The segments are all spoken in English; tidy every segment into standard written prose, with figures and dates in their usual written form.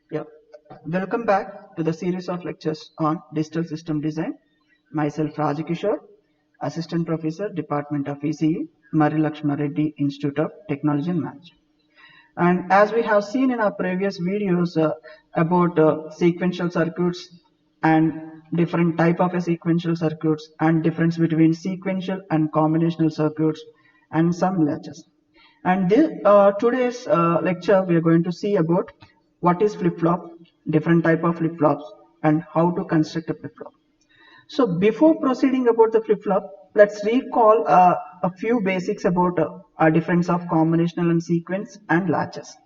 Yeah, welcome back to the series of lectures on digital system design. Myself Rajkishore, Assistant Professor, Department of ECE, Mari Lakshma Reddy Institute of Technology and Management. And as we have seen in our previous videos about sequential circuits and different type of a sequential circuits and difference between sequential and combinational circuits and some lectures. And today's lecture we are going to see about what is flip-flop, different type of flip-flops, and how to construct a flip-flop. So before proceeding about the flip-flop, let's recall a few basics about a difference of combinational and sequence and latches.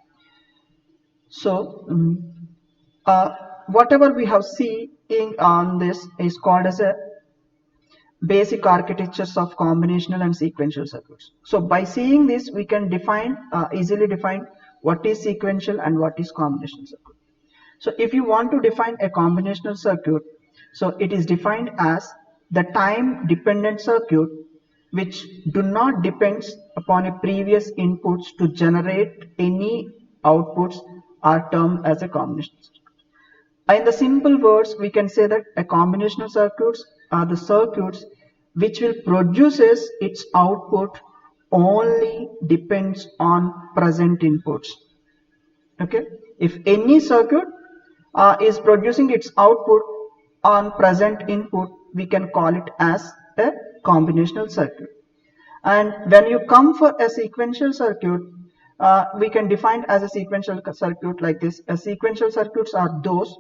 So uh, whatever we have seen on this is called as a basic architectures of combinational and sequential circuits. So by seeing this, we can easily define what is sequential and what is combinational circuit. So if you want to define a combinational circuit, so it is defined as the time dependent circuit which do not depends upon a previous inputs to generate any outputs are termed as a combinational circuit. In the simple words, we can say that a combinational circuits are the circuits which will produces its output only depends on present inputs. Okay, if any circuit is producing its output on present input, we can call it as a combinational circuit. And when you come for a sequential circuit, we can define as a sequential circuit like this. A sequential circuits are those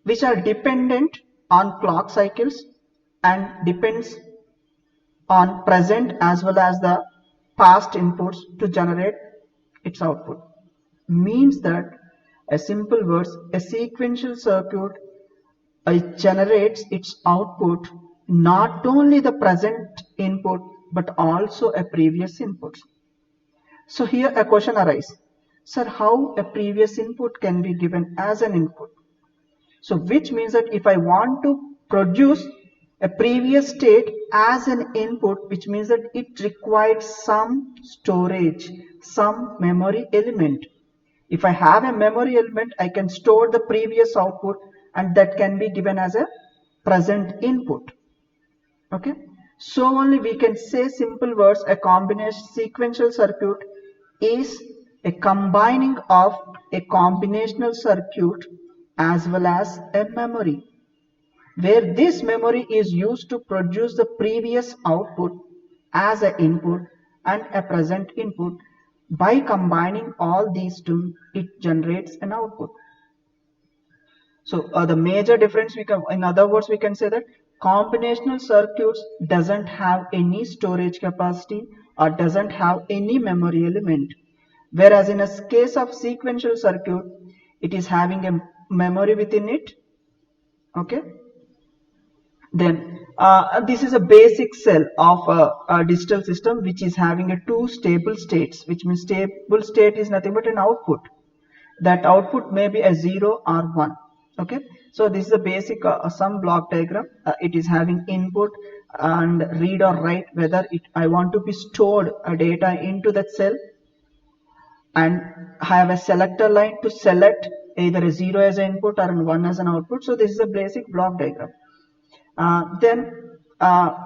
which are dependent on clock cycles and depends on present as well as the past inputs to generate its output. Means that a simple words, a sequential circuit generates its output not only the present input but also a previous input. So here a question arises, sir, how a previous input can be given as an input? So which means that if I want to produce a previous state as an input, which means that it requires some storage, some memory element. If I have a memory element, I can store the previous output and that can be given as a present input. Okay. So only we can say simple words, a combination sequential circuit is a combining of a combinational circuit as well as a memory, where this memory is used to produce the previous output as an input and a present input. By combining all these two, it generates an output. So the major difference in other words, we can say that combinational circuits doesn't have any storage capacity or doesn't have any memory element. Whereas in a case of sequential circuit, it is having a memory within it. Okay. Then this is a basic cell of a digital system which is having a two stable states, which means stable state is nothing but an output. That output may be a 0 or 1. Okay, so this is a basic sum block diagram. It is having input and read or write, whether I want to be stored data into that cell, and have a selector line to select either a 0 as an input or a 1 as an output. So this is a basic block diagram.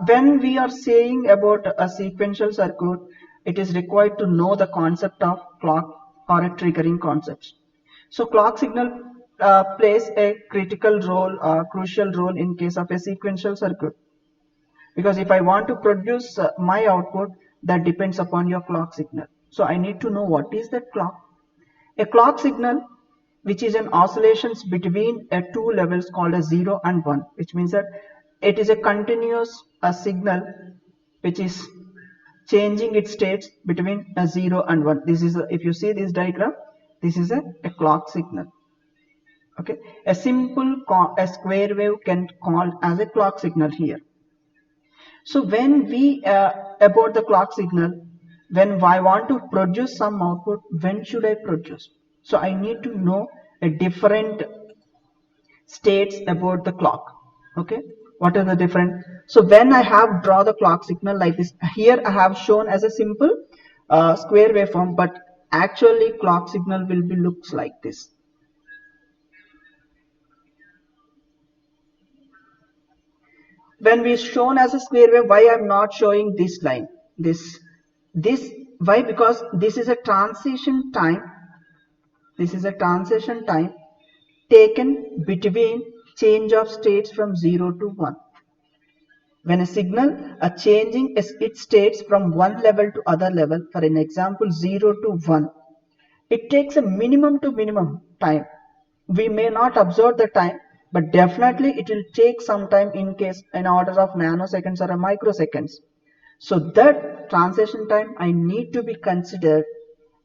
When we are saying about a sequential circuit, it is required to know the concept of clock or a triggering concepts. So clock signal plays a critical role, crucial role in case of a sequential circuit. Because if I want to produce my output, that depends upon your clock signal. So I need to know what is that clock. A clock signal, which is an oscillations between two levels called a 0 and 1, which means that it is a continuous signal which is changing its states between a 0 and 1. This is if you see this diagram, this is a clock signal. Okay, a simple a square wave can call as a clock signal here. So when we about the clock signal, when I want to produce some output, when should I produce? So I need to know a different states about the clock. Okay, what are the different? So when I have draw the clock signal like this, here I have shown as a simple square waveform, but actually clock signal will be looks like this. when we shown as a square wave, why I'm not showing this line, this why? Because this is a transition time. This is a transition time taken between change of states from 0 to 1. When a signal changing its states from one level to other level, for an example 0 to 1, it takes a minimum to minimum time. We may not observe the time, but definitely it will take some time in order of nanoseconds or microseconds. So that transition time I need to be considered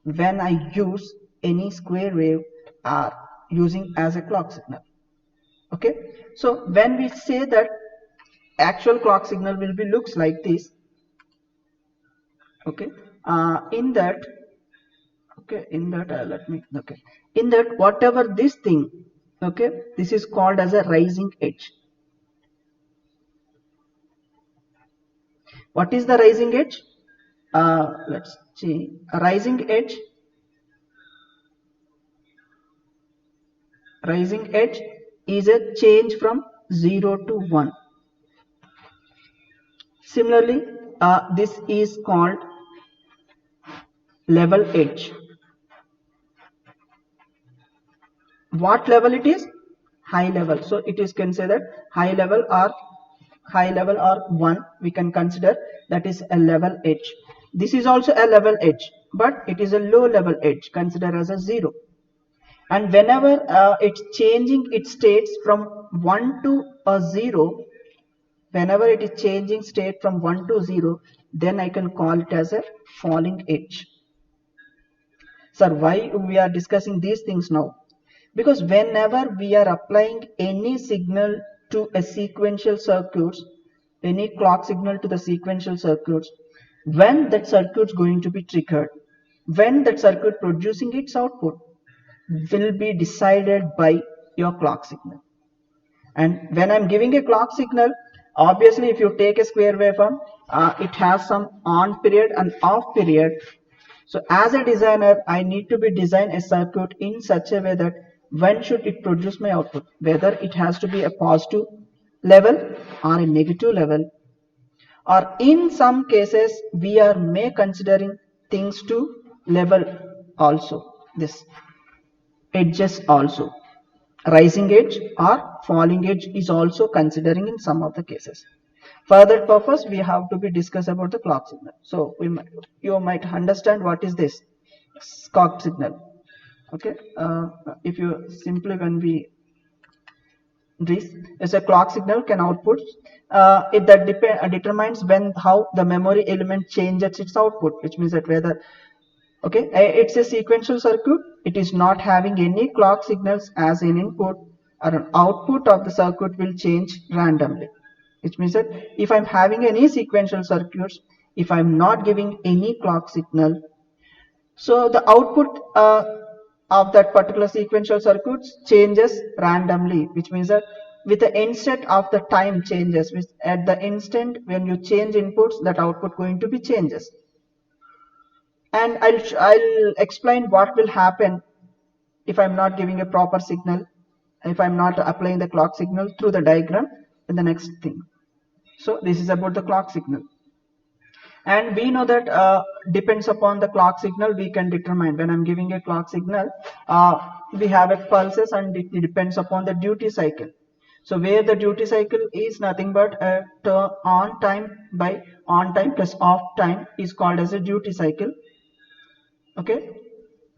when I use any square wave or using as a clock signal. Okay, so when we say that actual clock signal will be looks like this. Okay, in that whatever this thing, okay, this is called as a rising edge. What is the rising edge? Let's see, a rising edge is a change from 0 to 1. Similarly, this is called level edge. What level it is? High level. So it is considered high level or 1, we can consider that is a level edge. This is also a level edge, but it is a low level edge, considered as a 0. And whenever it's changing its states from 1 to a 0, whenever it is changing state from 1 to 0, then I can call it as a falling edge. Sir, why we are discussing these things now? Because whenever we are applying any signal to a sequential circuits, any clock signal to the sequential circuits, when that circuit is going to be triggered, when that circuit producing its output will be decided by your clock signal. And when I'm giving a clock signal, obviously if you take a square waveform, it has some on period and off period. So as a designer, I need to be design a circuit in such a way that when should it produce my output, whether it has to be a positive level or a negative level, or in some cases we are may considering things to level also, this edges also, rising edge or falling edge is also considering in some of the cases. For that purpose, we have to be discuss about the clock signal. So you might understand what is this clock signal. Okay, if you simply when we this is a clock signal can output it that determines when how the memory element changes its output, which means that whether okay it's a sequential circuit, it is not having any clock signals as an input, or an output of the circuit will change randomly, which means that if I'm having any sequential circuits, if I'm not giving any clock signal, so the output of that particular sequential circuits changes randomly, which means that with the instant of the time changes, which at the instant when you change inputs, that output going to be changes. And I'll explain what will happen if I'm not giving a proper signal, if I'm not applying the clock signal through the diagram in the next thing. So this is about the clock signal. And we know that depends upon the clock signal we can determine. When I'm giving a clock signal, we have a pulses, and it depends upon the duty cycle. So where the duty cycle is nothing but a on time by on time plus off time is called as a duty cycle. Okay,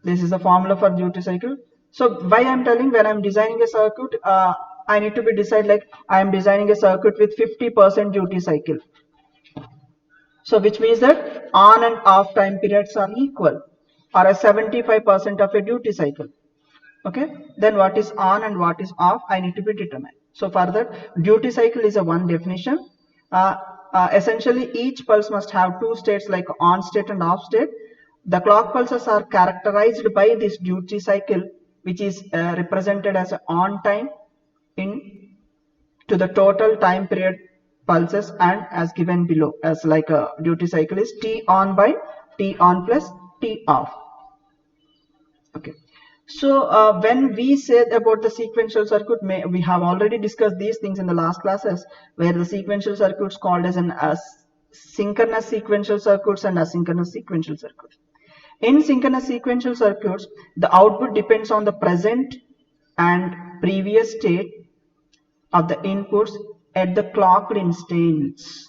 this is the formula for duty cycle. So why I'm telling, when I'm designing a circuit, I need to be decide like I am designing a circuit with 50% duty cycle. So which means that on and off time periods are equal, or a 75% of a duty cycle. Okay, then what is on and what is off I need to be determined. So for that, duty cycle is a one definition. Essentially each pulse must have two states like on state and off state. The clock pulses are characterized by this duty cycle, which is represented as on time in to the total time period pulses, and as given below as like a duty cycle is T on by T on plus T off. Okay, So when we said about the sequential circuit, we have already discussed these things in the last classes, where the sequential circuits called as an synchronous sequential circuits and asynchronous sequential circuits. In synchronous sequential circuits, the output depends on the present and previous state of the inputs at the clocked instance,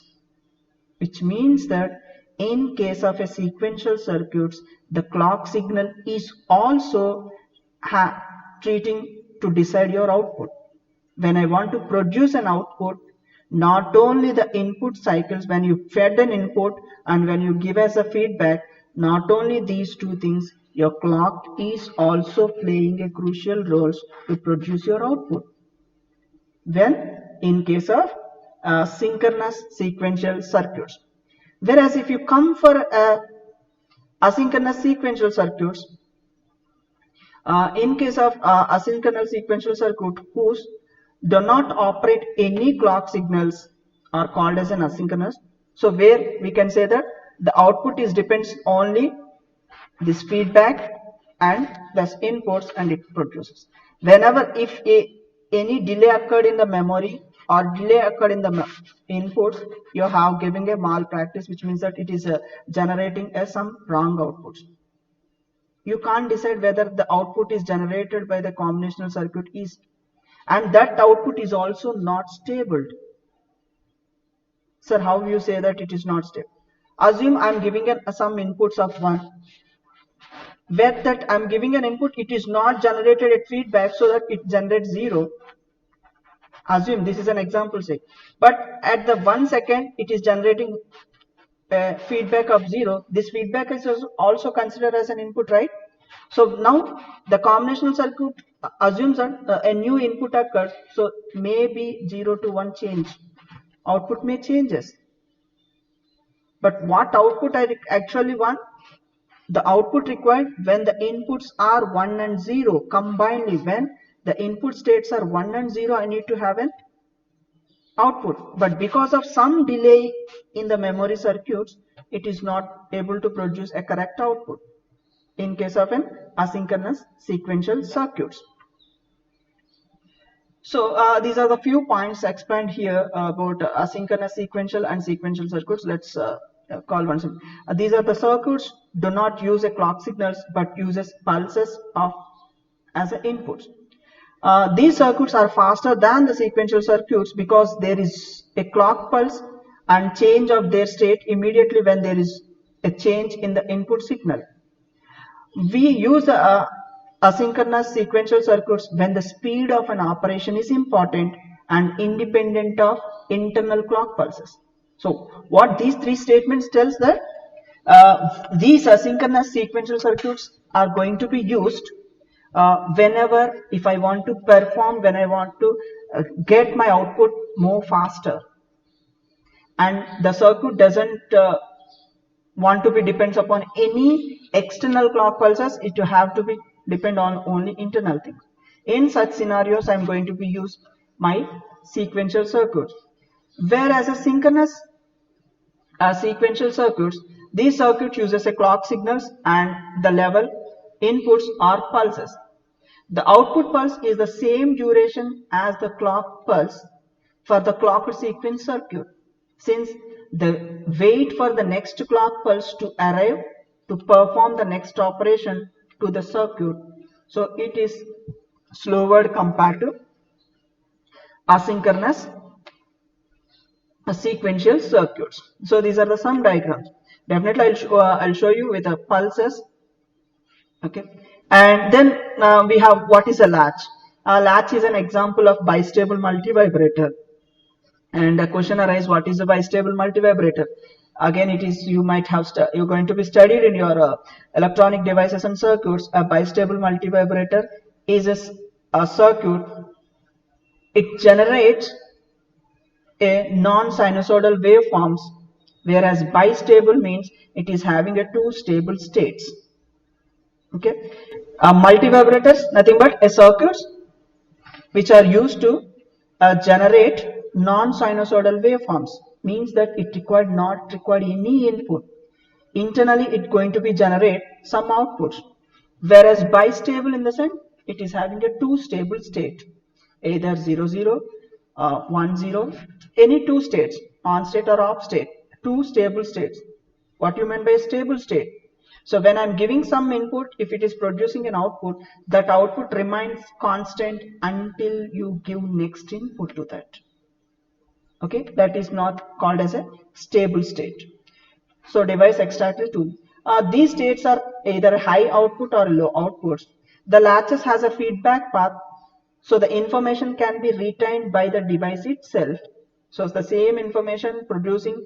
which means that in case of a sequential circuits, the clock signal is also treating to decide your output. When I want to produce an output, not only the input cycles when you fed an input and when you give as a feedback, not only these two things, your clock is also playing a crucial role to produce your output. When in case of synchronous sequential circuits. Whereas if you come for asynchronous sequential circuits, in case of asynchronous sequential circuit whose do not operate any clock signals are called as an asynchronous. So where we can say that the output is depends only this feedback and plus inputs and it produces. Whenever if any delay occurred in the memory or delay occurred in the inputs, you have giving a malpractice, which means that it is generating some wrong outputs. You can't decide whether the output is generated by the combinational circuit is, and that output is also not stable. Sir, how you say that it is not stable? Assume I'm giving some inputs of 1. Where that I'm giving an input, it is not generated at feedback, so that it generates 0. Assume this is an example say, but at the 1 second it is generating feedback of 0. This feedback is also considered as an input, right? So now the combinational circuit assumes that a new input occurs, so maybe 0 to 1 change, output may changes. But what output I actually want? The output required when the inputs are 1 and 0 combinedly. When the input states are 1 and 0, I need to have an output. But because of some delay in the memory circuits, it is not able to produce a correct output in case of an asynchronous sequential circuits. So these are the few points explained here about asynchronous sequential and sequential circuits. Let's call one. These are the circuits do not use a clock signals but uses pulses of as an inputs. These circuits are faster than the sequential circuits because there is a clock pulse and change of their state immediately when there is a change in the input signal. We use asynchronous sequential circuits when the speed of an operation is important and independent of internal clock pulses. So what these three statements tells that these asynchronous sequential circuits are going to be used whenever if I want to perform, when I want to get my output more faster, and the circuit doesn't want to be depends upon any external clock pulses, it to have to be depend on only internal things. In such scenarios, I'm going to be use my sequential circuits. Whereas a synchronous sequential circuits, these circuits uses a clock signals and the level inputs are pulses. The output pulse is the same duration as the clock pulse for the clocked sequence circuit, since the wait for the next clock pulse to arrive to perform the next operation to the circuit. So it is slower compared to asynchronous sequential circuits. So these are the some diagrams. Definitely I'll show you with the pulses. Okay, and then we have what is a latch. A latch is an example of bistable multivibrator. And a question arises, what is a bistable multivibrator? Again, it is you might have you're going to be studied in your electronic devices and circuits. A bistable multivibrator is a circuit. It generates a non-sinusoidal waveforms, whereas bistable means it is having a two stable states. Okay, multivibrators nothing but a circuits which are used to generate non-sinusoidal waveforms, means that it not required any input. Internally, it's going to be generate some outputs. Whereas bistable in the sense it is having a two stable state, either 0 0, 1 0, any two states, on state or off state, two stable states. What you mean by stable state? So when I'm giving some input, if it is producing an output, that output remains constant until you give next input to that. Okay, that is not called as a stable state. So device extractor 2. These states are either high output or low outputs. The latches has a feedback path, so the information can be retained by the device itself. So it's the same information producing.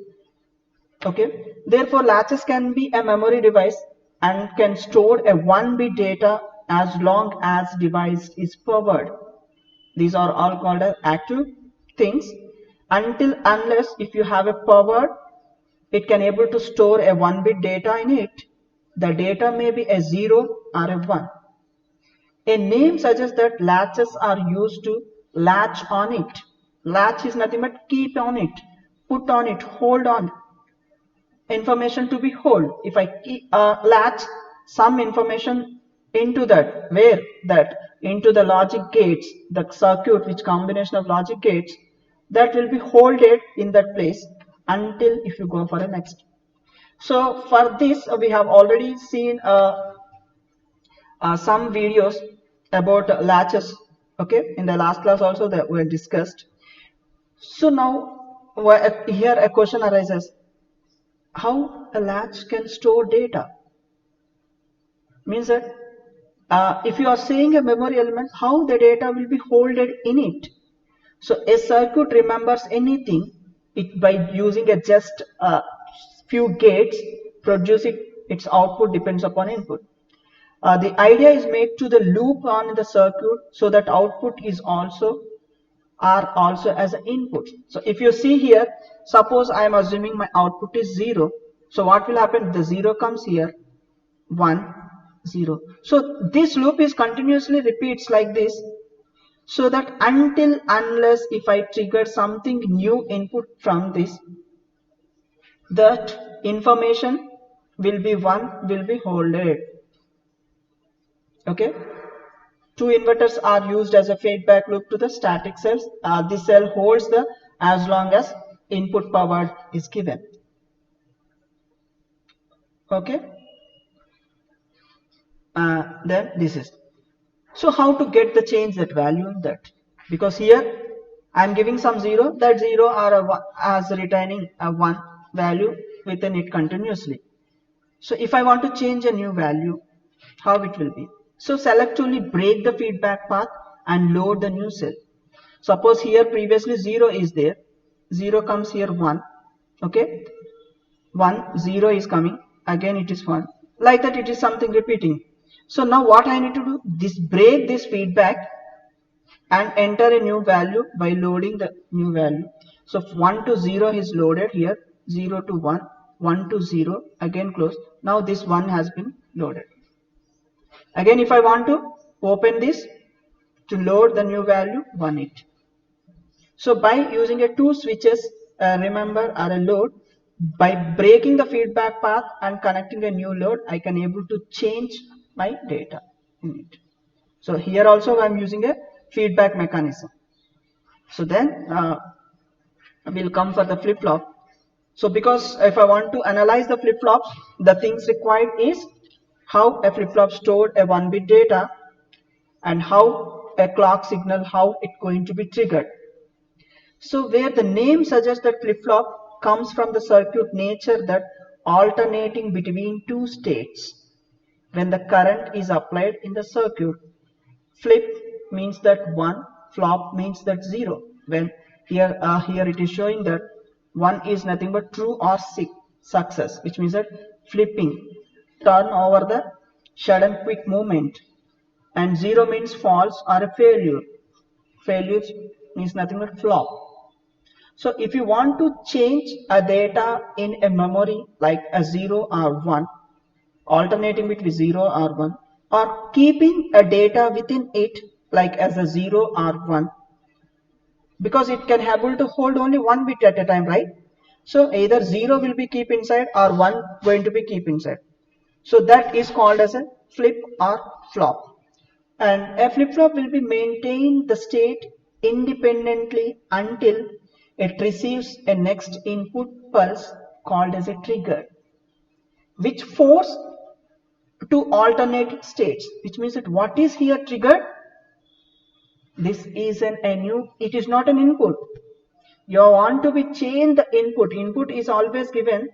Okay. Therefore, latches can be a memory device and can store a 1-bit data as long as device is powered. These are all called as active things. Unless if you have a powered, it can able to store a 1-bit data in it. The data may be a 0 or a 1. A name suggests that latches are used to latch on it. Latch is nothing but keep on it, put on it, hold on. Information to be hold. If I latch some information into that, where that into the logic gates, the circuit which combination of logic gates, that will be holded in that place until if you go for the next. So for this we have already seen some videos about latches. Okay, in the last class also that were discussed. So now here a question arises: how a latch can store data? Means that if you are saying a memory element, how the data will be holded in it? So a circuit remembers anything by using a just few gates producing its output depends upon input. The idea is made to the loop on the circuit so that output is also as an input. So if you see here, suppose I am assuming my output is 0. So what will happen? The 0 comes here, 1, 0. So this loop is continuously repeats like this, so that unless if I trigger something new input from this, that information will be 1 will be holded. Okay. Two inverters are used as a feedback loop to the static cells. This cell holds the as long as input power is given. Okay. Then this is. So how to get the change that value in that? Because here I am giving some 0, that 0 or a 1 as retaining a 1 value within it continuously. So if I want to change a new value, how it will be? So selectively break the feedback path and load the new cell. Suppose here previously 0 is there, 0 comes here 1, okay, 1, 0 is coming, again it is 1, like that it is something repeating. So now what I need to do, break this feedback and enter a new value by loading the new value. So 1 to 0 is loaded here, 0 to 1, 1 to 0, again close. Now this 1 has been loaded. Again if I want to open this to load the new value, 1 it. So by using a two switches, remember, are a load, by breaking the feedback path and connecting a new load, I can able to change my data in it. So here also I am using a feedback mechanism. So then we'll come for the flip-flop. So because if I want to analyze the flip-flops, the things required is how a flip-flop stored a 1-bit data and how a clock signal, how it going to be triggered. So where the name suggests that flip-flop comes from the circuit nature that alternating between two states when the current is applied in the circuit. Flip means that 1, flop means that 0. When here it is showing that 1 is nothing but true or success, which means that flipping, turn over the sudden quick movement, and 0 means false or a failure. Failure means nothing but flop. So if you want to change a data in a memory like a 0 or 1, alternating between 0 or 1, or keeping a data within it like as a 0 or 1, because it can able to hold only 1 bit at a time, right? So either 0 will be keep inside or 1 going to be keep inside. So that is called as a flip or flop. And a flip-flop will be maintain the state independently until it receives a next input pulse called as a trigger, which force to alternate states, which means that what is here triggered? This is it is not an input. You want to be change the input is always given.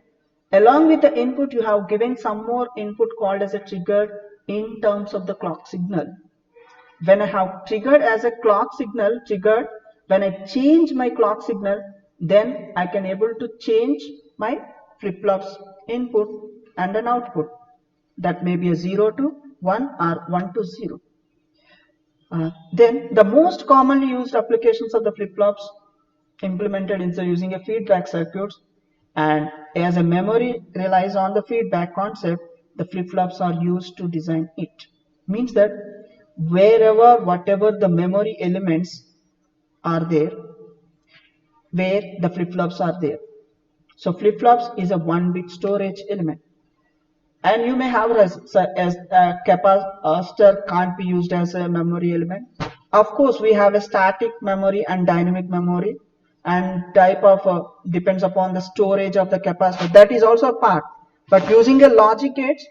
Along with the input you have given some more input called as a trigger in terms of the clock signal. When I have triggered as a clock signal triggered, when I change my clock signal, then I can able to change my flip-flops input and an output. That may be a 0 to 1 or 1 to 0. Then the most commonly used applications of the flip-flops implemented in using a feedback circuits, and as a memory relies on the feedback concept, the flip-flops are used to design it. Means that whatever the memory elements are there, where the flip-flops are there. So flip-flops is a 1-bit storage element. And you may have as a capacitor can't be used as a memory element. Of course, we have a static memory and dynamic memory, and type of depends upon the storage of the capacitor. That is also a part. But using a logic gates,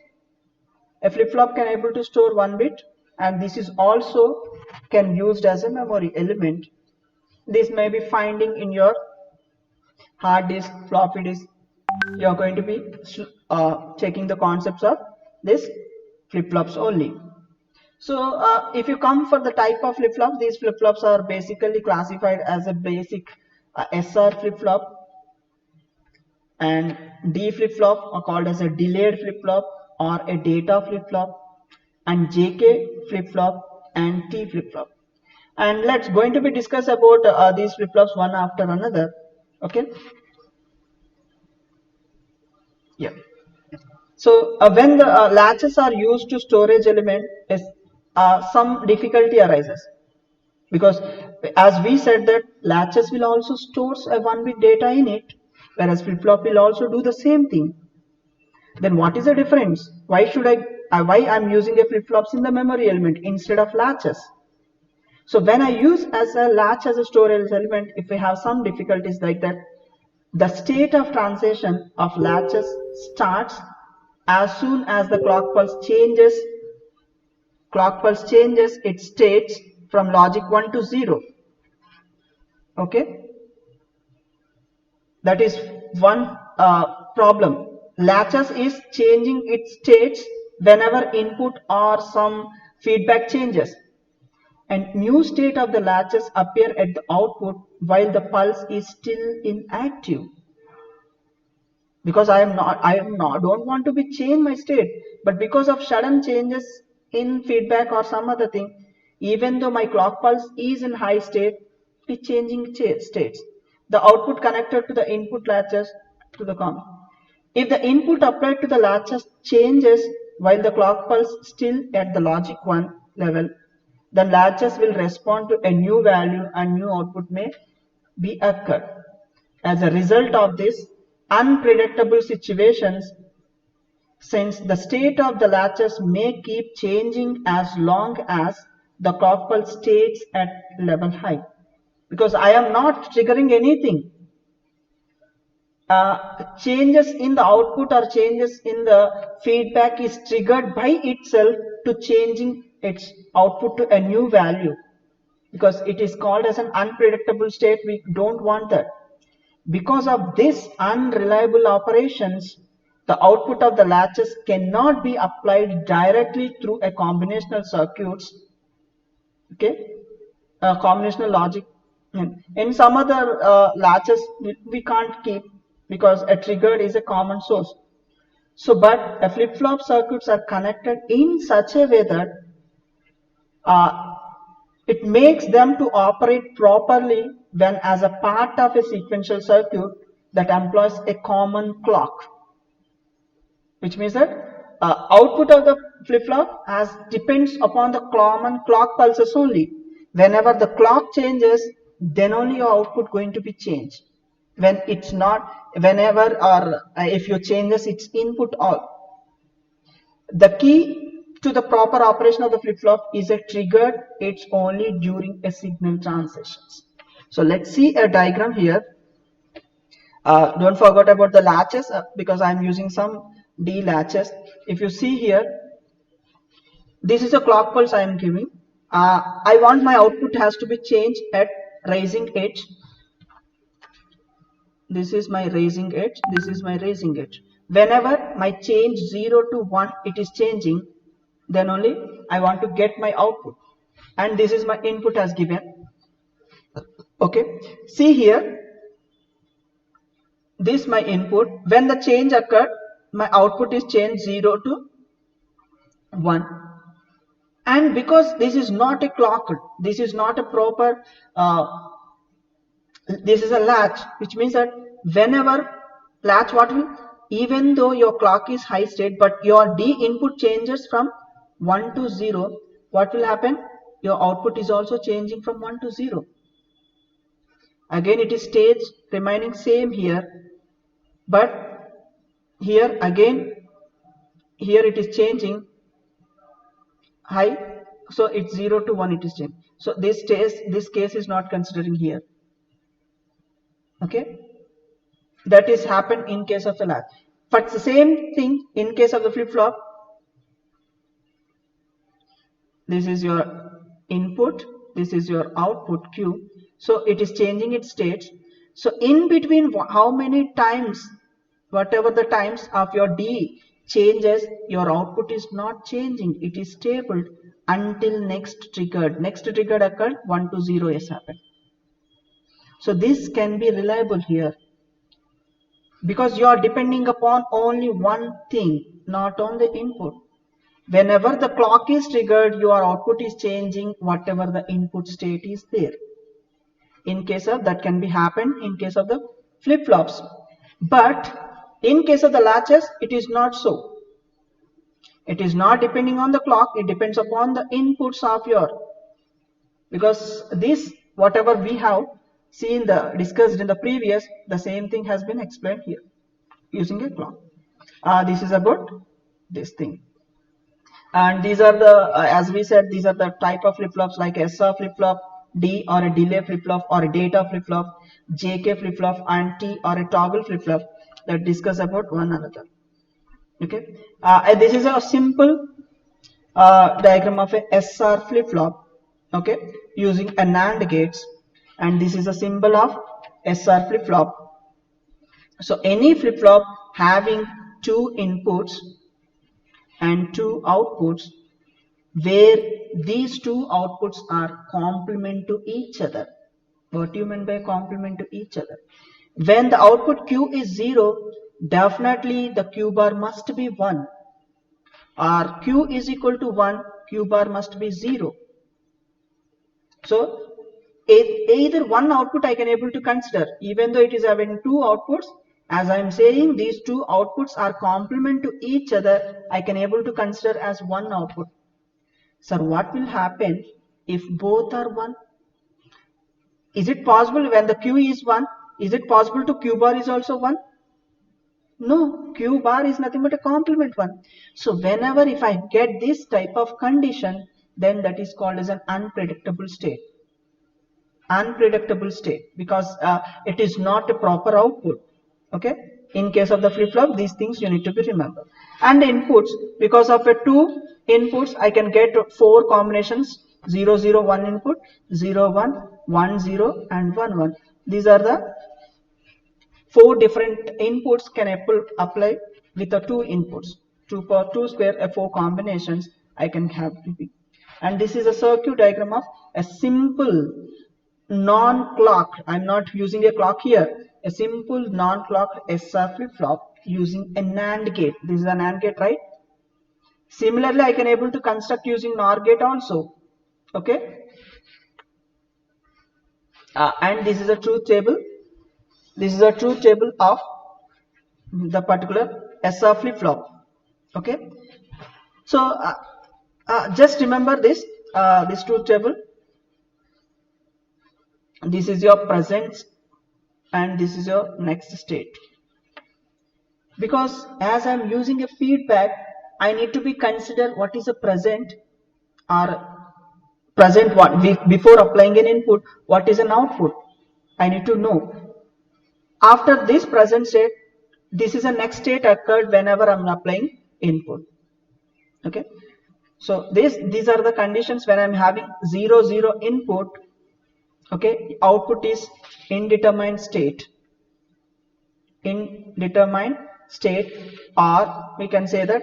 a flip-flop can able to store 1 bit, and this is also can used as a memory element. This may be finding in your hard disk, floppy disk. You are going to be checking the concepts of this flip-flops only. So if you come for the type of flip-flops, these flip-flops are basically classified as a basic SR flip-flop and D flip-flop are called as a delayed flip-flop or a data flip-flop, and JK flip-flop and T flip-flop. And let's going to be discuss about these flip-flops one after another. Okay. Yeah. So when the latches are used to storage element, some difficulty arises, because as we said that latches will also store a 1-bit data in it, whereas flip-flop will also do the same thing. Then what is the difference? Why I'm using a flip-flops in the memory element instead of latches? So when I use as a latch as a storage element, if we have some difficulties like that, the state of transition of latches starts as soon as the clock pulse changes its states from logic 1 to 0. Okay, that is one problem. Latches is changing its states whenever input or some feedback changes, and new state of the latches appear at the output while the pulse is still inactive. Because I don't want to be change my state, but because of sudden changes in feedback or some other thing, even though my clock pulse is in high state, it's changing states. The output connected to the input latches to the common. If the input applied to the latches changes while the clock pulse still at the logic 1 level, then latches will respond to a new value and new output may be occurred. As a result of this unpredictable situations, since the state of the latches may keep changing as long as the clock pulse stays at level high, because I am not triggering anything. Changes in the output or changes in the feedback is triggered by itself to changing its output to a new value, because it is called as an unpredictable state. We don't want that. Because of this unreliable operations, the output of the latches cannot be applied directly through a combinational circuits. Okay, combinational logic. In some other latches we can't keep, because a trigger is a common source. So, but a flip-flop circuits are connected in such a way that it makes them to operate properly when as a part of a sequential circuit that employs a common clock, which means that output of the flip-flop as depends upon the common clock pulses only. Whenever the clock changes, then only your output going to be changed. When it's not, whenever or if you changes its input all. The key to the proper operation of the flip-flop is a triggered, it's only during a signal transitions. So let's see a diagram here. Don't forget about the latches because I'm using some D latches. If you see here, this is a clock pulse I am giving. I want my output has to be changed at rising edge. This is my raising edge, this is my raising edge. Whenever my change 0 to 1 it is changing, then only I want to get my output, and this is my input as given. Okay, see here, this my input. When the change occurred, my output is changed 0 to 1, and because this is not a clock, this is not a proper this is a latch, which means that whenever latch, what will, even though your clock is high state but your D input changes from 1 to 0, what will happen, your output is also changing from 1 to 0. Again it is stage remaining same here, but here again, here it is changing high, so it's 0 to 1 it is changing. So this case is not considering here. Okay, that is happen in case of a latch, but the same thing in case of the flip-flop. This is your input, this is your output Q, so it is changing its states. So in between how many times, whatever the times of your D changes, your output is not changing, it is stable until next triggered. Next triggered occurred, 1 to 0 has happened. So this can be reliable here, because you are depending upon only one thing, not on the input. Whenever the clock is triggered, your output is changing whatever the input state is there. In case of that can be happen in case of the flip-flops, but in case of the latches it is not so. It is not depending on the clock, it depends upon the inputs of your, because this whatever we have seen the discussed in the previous, the same thing has been explained here using a clock. This is about this thing, and these are the as we said, these are the type of flip-flops like SR flip-flop, D or a delay flip-flop, or a data flip-flop, JK flip-flop, and T or a toggle flip-flop that discuss about one another. Okay, this is a simple diagram of a SR flip-flop, okay, using a NAND gates, and this is a symbol of SR flip-flop. So any flip-flop having two inputs and two outputs, where these two outputs are complement to each other. What do you mean by complement to each other? When the output Q is 0, definitely the Q bar must be 1, or Q is equal to 1, Q bar must be 0. So either one output I can able to consider, even though it is having two outputs. As I am saying, these two outputs are complement to each other, I can able to consider as one output. So what will happen if both are 1? Is it possible when the Q is 1, is it possible to Q bar is also 1? No, Q bar is nothing but a complement 1. So whenever if I get this type of condition, then that is called as an unpredictable state. Unpredictable state, because it is not a proper output. Okay, in case of the flip-flop, these things you need to be remember. And inputs, because of a two inputs I can get 4 combinations, 0 0 1 input, 0 1 1 0 and 1 1. These are the 4 different inputs can apply with the 2 inputs. 2 power 2 square 4 combinations I can have. And this is a circuit diagram of a simple non-clock, I'm not using a clock here, a simple non-clocked SR flip-flop using a NAND gate. This is an NAND gate, right? Similarly, I can able to construct using NOR gate also. Okay, and this is a truth table. This is a truth table of the particular SR flip-flop. Okay, so just remember this this truth table. This is your present and this is your next state, because as I'm using a feedback, I need to be consider what is a present or present one before applying an input, what is an output. I need to know. After this present state, this is a next state occurred whenever I'm applying input. Okay. So these are the conditions when I'm having 0 0 input. Okay, output is indeterminate state. Indeterminate state, or we can say that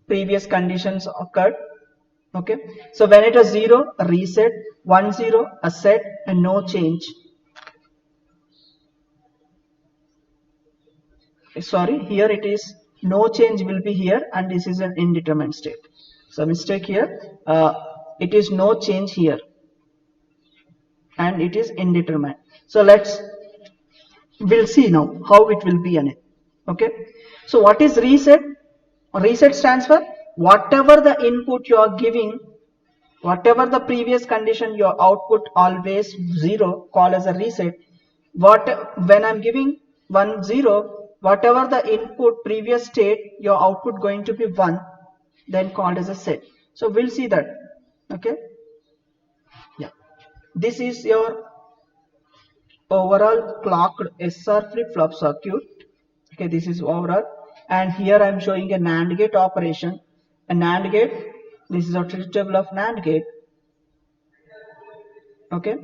previous conditions occurred. Okay, so when it is 0, reset, 1 0, a set, and no change. Sorry, here it is no change will be here, and this is an indeterminate state. So mistake here. It is no change here, and it is indeterminate. So we'll see now how it will be in it. Okay. So what is reset? Reset stands for whatever the input you are giving, whatever the previous condition, your output always 0, call as a reset. When I'm giving 1 0, whatever the input previous state, your output going to be 1, then called as a set. So we'll see that. Okay. Yeah. This is your overall clocked SR flip-flop circuit. Okay, this is overall, and here I am showing a NAND gate operation. A NAND gate. This is a table of NAND gate. Okay,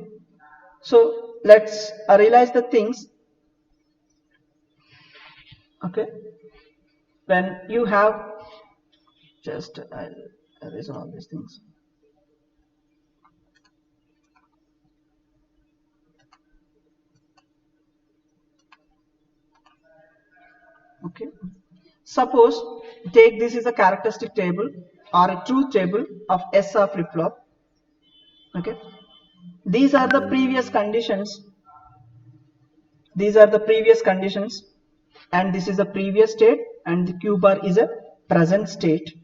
so let's realize the things. Okay, when you have I'll erase all these things. Okay, suppose take this is a characteristic table or a truth table of SR flip-flop. Okay, these are the previous conditions. These are the previous conditions, and this is the previous state, and the Q bar is a present state.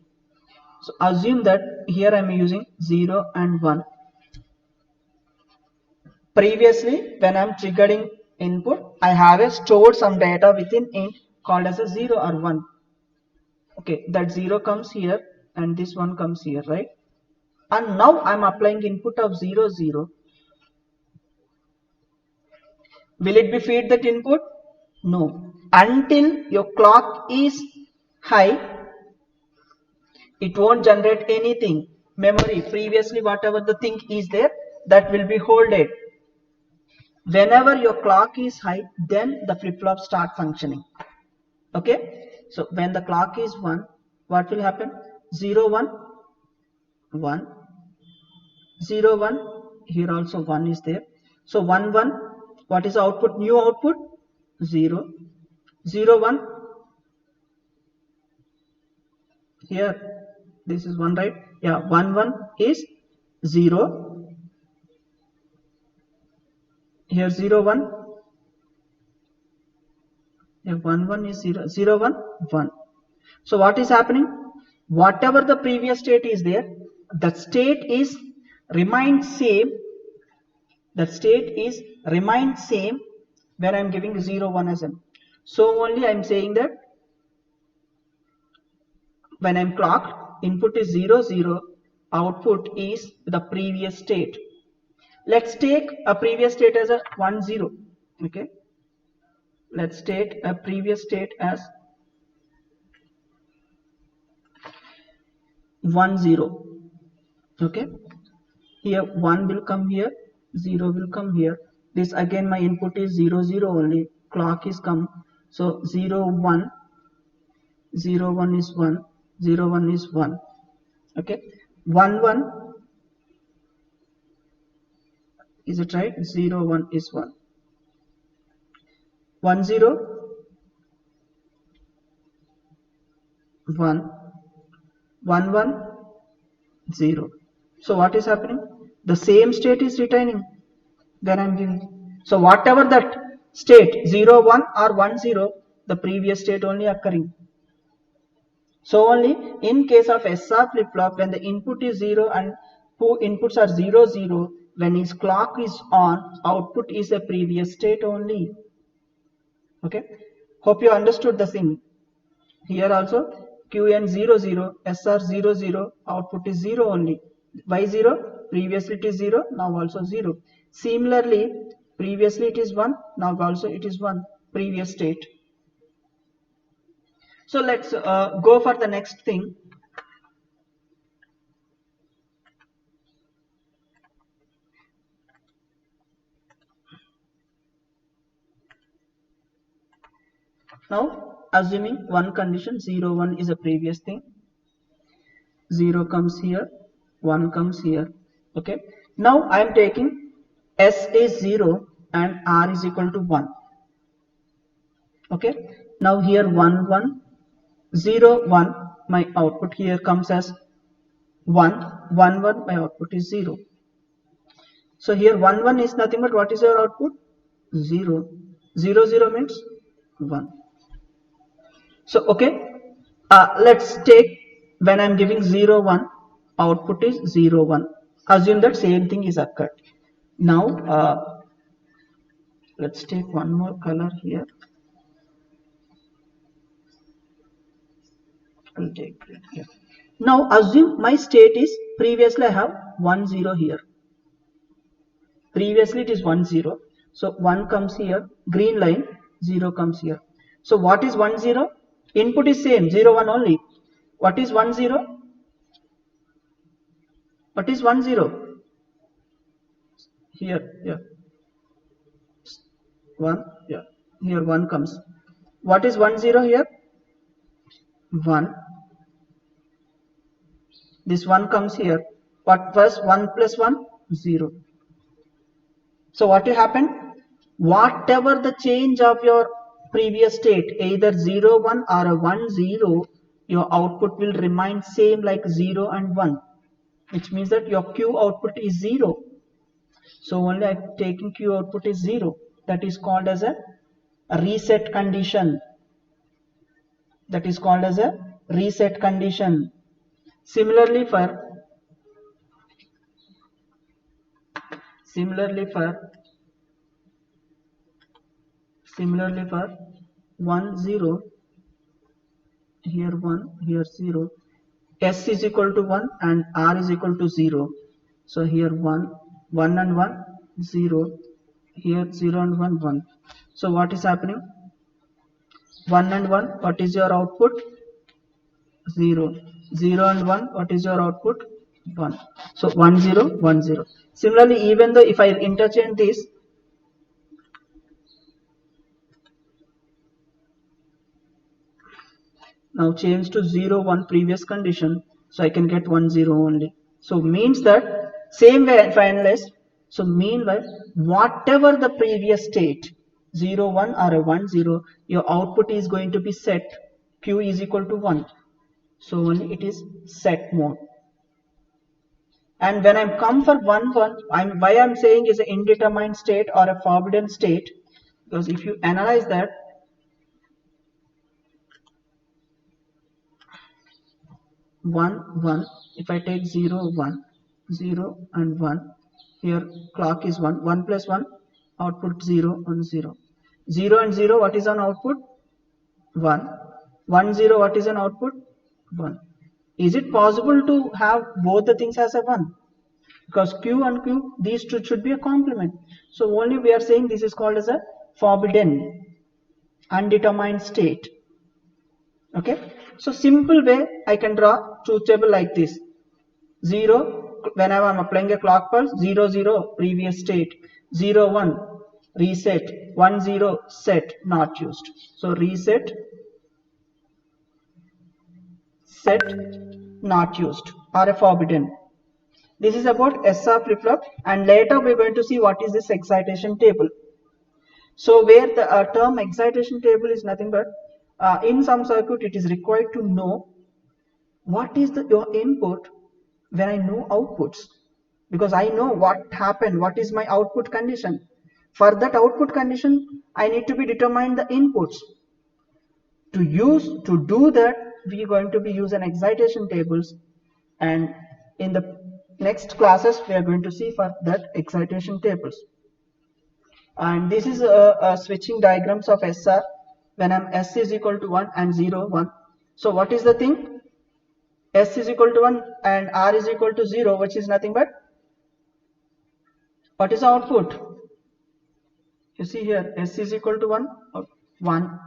So assume that here I am using 0 and 1. Previously, when I am triggering input, I have stored some data within int called as a 0 or 1. Okay, that 0 comes here and this one comes here, right? And now I am applying input of 0 0. Will it be feed that input? No. Until your clock is high, it won't generate anything. Memory, previously whatever the thing is there, that will be holded. Whenever your clock is high, then the flip-flop start functioning. Okay, so when the clock is 1, what will happen? 0 1 1 0 1, here also 1 is there. So 1 1, what is the output? New output 0 0 1, here this is 1, right? Yeah, 1 1 is 0, here 0 1, here 1 1 is 0 0 1 1. So what is happening? Whatever the previous state is there, the state is remains same. That state is remains same when I am giving 0 1 as n. So only I am saying that when I am clocked, input is 0 0, output is the previous state. Let's take a previous state as a 1 0. Okay, let's take a previous state as 1 0. Okay, here 1 will come here, 0 will come here. This again my input is 0 0 only, clock is come. So 0 1, 0 1 is 1, 0 1 is 1. Okay, 1 1, is it right? 0 1 is 1. 1 0, 1 1 1, 0. So what is happening? The same state is retaining when I am giving. So whatever that state 0 1 or 1 0, the previous state only occurring. So only in case of SR flip-flop, when the input is 0 and two inputs are 0 0, when his clock is on, output is a previous state only. Okay, hope you understood the thing. Here also Qn 0 0, SR 0 0, output is 0 only. Why 0? Previously it is 0, now also 0. Similarly, previously it is 1, now also it is 1, previous state. So let's go for the next thing. Now assuming one condition 0 1 is a previous thing, 0 comes here, 1 comes here. Okay, now I am taking S is 0 and R is equal to 1. Okay, now here 1 1 0 1, my output here comes as 1 1 1, my output is 0. So here 1 1 is nothing but what is your output? 0 0 0 means 1. So okay, let's take when I'm giving 0 1, output is 0 1. Assume that same thing is occurred. Now let's take one more color here. I'll take green here. Now assume my state is previously I have 1 0 here. Previously it is 1 0. So 1 comes here, green line, 0 comes here. So what is 1 0? Input is same, 0 1 only. What is 1 0? What is 1 0? Here 1, yeah, here 1 comes. What is 1 0 here? 1. This 1 comes here. What was 1 plus 1? 0. So what will happen? Whatever the change of your previous state, either 0 1 or a 1 0, your output will remain same like 0 and 1, which means that your Q output is 0. So only I am taking Q output is 0. That is called as a reset condition. That is called as a reset condition. Similarly for 1 0, here 1, here 0, S is equal to 1 and R is equal to 0. So here 1 and 1 0, here 0 and 1 1. So what is happening? 1 and 1, what is your output? 0 0 and 1, what is your output? 1. So 1 0 1 0. Similarly, even though if I interchange this, now change to 0 1 previous condition, so I can get 1 0 only. So means that same way I finalize. So meanwhile, whatever the previous state, 0 1 or a 1 0, your output is going to be set. Q is equal to 1. So only it is set mode. And when I'm come for 1 1, why I'm saying is an indeterminate state or a forbidden state, because if you analyze that, 1 1, if I take 0 1 0 and 1, here clock is 1 1 plus 1, output 0 and 0 0 and 0, what is on output? 1 1 0, what is an output? 1. Is it possible to have both the things as a 1? Because Q and Q, these two should be a complement. So only we are saying this is called as a forbidden undetermined state. Okay, so simple way I can draw truth table like this. 0, whenever I'm applying a clock pulse, 0 0 previous state, 0 1 reset, 1 0 set, not used. So reset, set, not used, or a forbidden. This is about SR flip-flop, and later we're going to see what is this excitation table. So where the term excitation table is nothing but in some circuit it is required to know what is your input when I know outputs, because I know what happened, what is my output condition. For that output condition, I need to be determined the inputs. To do that, we are going to be using excitation tables, and in the next classes we are going to see for that excitation tables. And this is a switching diagrams of SR when I'm S is equal to 1 and 0 1. So what is the thing? S is equal to 1 and R is equal to 0, which is nothing but, what is the output? You see here, S is equal to 1.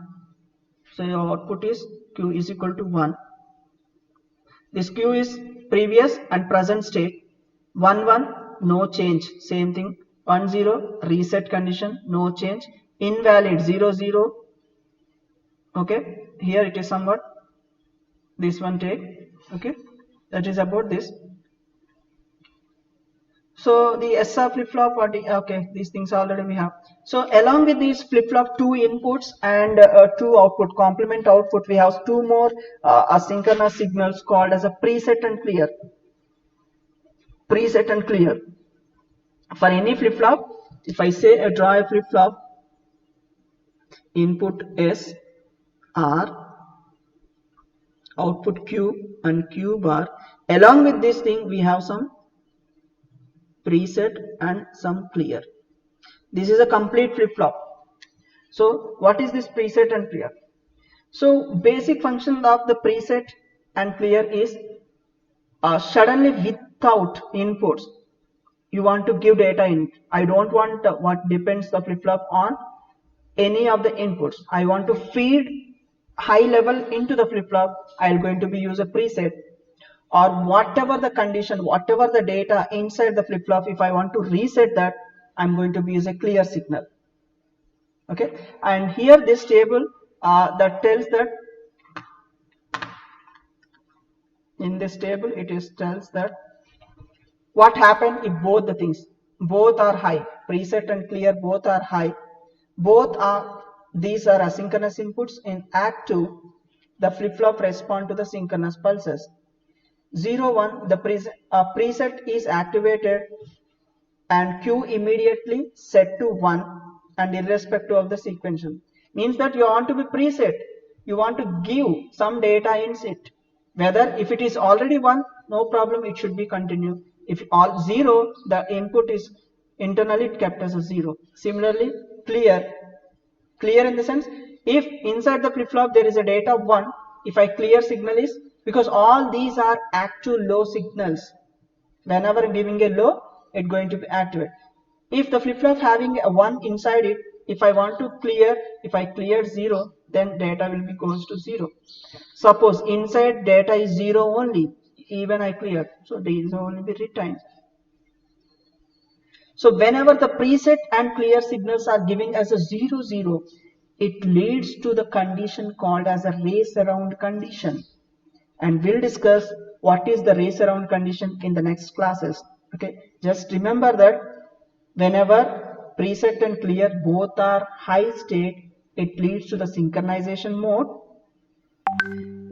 So your output is Q is equal to 1. This Q is previous and present state. 1 1, no change, same thing. 1 0, reset condition, no change. Invalid, 0 0. Okay, here it is somewhat this one take. Okay, that is about this. So the SR flip-flop, okay, these things already we have. So along with these flip-flop, 2 inputs and 2 output, complement output, we have 2 more asynchronous signals called as a preset and clear. Preset and clear. For any flip-flop, if I say draw a flip-flop, input S, R, output Q and Q bar. Along with this thing, we have some preset and some clear. This is a complete flip-flop. So what is this preset and clear? So basic function of the preset and clear is suddenly without inputs you want to give data in. I don't want what depends the flip-flop on any of the inputs. I want to feed high level into the flip-flop. I'm going to be use a preset, or whatever the condition, whatever the data inside the flip-flop, if I want to reset that, I'm going to be use a clear signal. Okay, and here this table that tells that, in this table it is tells that what happened if both the things, both are high, preset and clear both are high, both are, these are asynchronous inputs. In act 2 the flip-flop respond to the synchronous pulses. 0 1, the preset is activated and Q immediately set to 1 and irrespective of the sequential. Means that you want to be preset, you want to give some data in it. Whether if it is already 1, no problem, it should be continued. If all 0, the input is internally kept as a 0. Similarly, clear in the sense, if inside the flip-flop there is a data 1, if I clear signal is, because all these are actual low signals, whenever giving a low, it's going to be activated. If the flip-flop having a 1 inside it, if I want to clear, if I clear 0, then data will be goes to 0. Suppose inside data is 0 only, even I clear, so these will only be retained. So whenever the preset and clear signals are giving as a 0 0, it leads to the condition called as a race around condition, and we'll discuss what is the race around condition in the next classes. Okay, just remember that whenever preset and clear both are high state, it leads to the synchronization mode.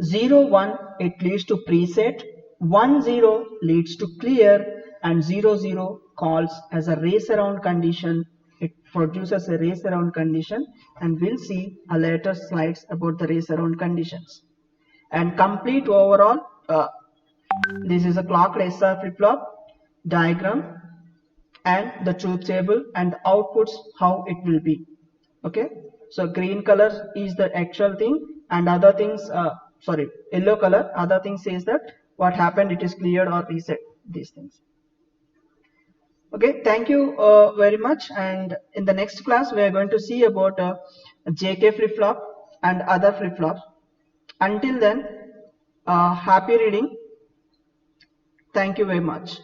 0 1, it leads to preset, 1 0 leads to clear, and 0 0 calls as a race around condition. It produces a race around condition, and we'll see a later slides about the race around conditions. And complete overall, this is a clocked SR flip-flop diagram and the truth table and the outputs, how it will be. Okay, so green color is the actual thing, and other things, sorry, yellow color, other things says that what happened, it is cleared or reset, these things. Okay, thank you very much, and in the next class we are going to see about JK flip-flop and other flip-flops. Until then, happy reading. Thank you very much.